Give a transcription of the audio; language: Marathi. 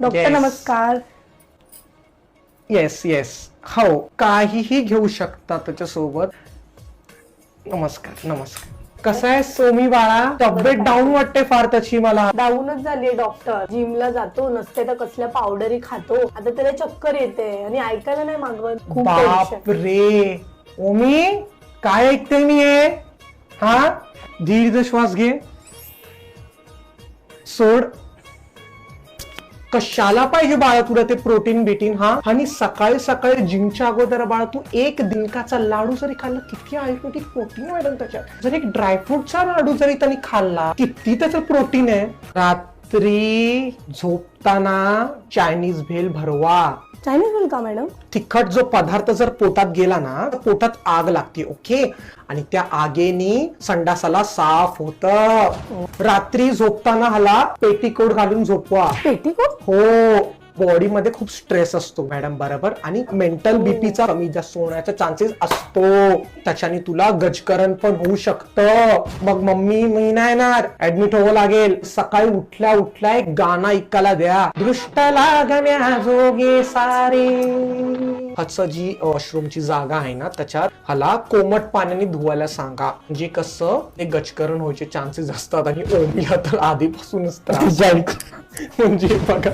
Doctor Yes. नमस्कार. येस येस हो काहीही घेऊ शकता त्याच्यासोबत. नमस्कार नमस्कार. कसं आहे सोमी बाळा, तब्येत डाऊन वाटते फार त्याची मला. डाऊनच झालीये डॉक्टर. जिमला जातो, नसते तर कसल्या पावडरी खातो. आता त्याला चक्कर येते आणि ऐकायला नाही मागवत. खूप बाप टेन्शन. रे ओमी, काय ऐकते मी हे? हा, दीर्घ श्वास घे, सोड. कशाला पाहिजे बाळा तुला ते प्रोटीन बिटीन? हा, आणि सकाळी सकाळी जिमच्या अगोदर बाळा तू एक दिनकाचा लाडू जरी खाल्ला, किती आयुर्वेदिक प्रोटीन मिळेल त्याच्यात. जर एक ड्रायफ्रुटचा लाडू जरी त्यांनी खाल्ला, किती त्याचं प्रोटीन आहे. रात्री झोपताना चायनीज भेल भरवा. चायनीज भेल का मॅडम? तिखट जो पदार्थ जर पोटात गेला ना, पोटात आग लागते. ओके, आणि त्या आगेनी संडासाला साफ होत. रात्री झोपताना हाला पेटीकोट घालून झोपवा. पेटीकोट? हो, बॉडी मध्ये खूप स्ट्रेस असतो मॅडम, बरोबर. आणि मेंटल बीपीचा कमी जास्त होण्याचा चान्सेस असतो. त्याच्याने तुला गजकरण पण होऊ शकतं. मग मम्मी मी नाही येणार, ऍडमिट व्हावं लागेल. सकाळी उठल्या उठल्या एक गाणं ऐकायला द्या, दृष्ट लागण्या जोगे सारे. ह्याचं जी वॉशरूमची जागा आहे ना, त्याच्यात हाला कोमट पाण्याने धुवायला सांगा. म्हणजे कसं ते गजकरण व्हायचे चान्सेस असतात. आणि ओमीला तर आधीपासूनच त्रास आहे. म्हणजे बघा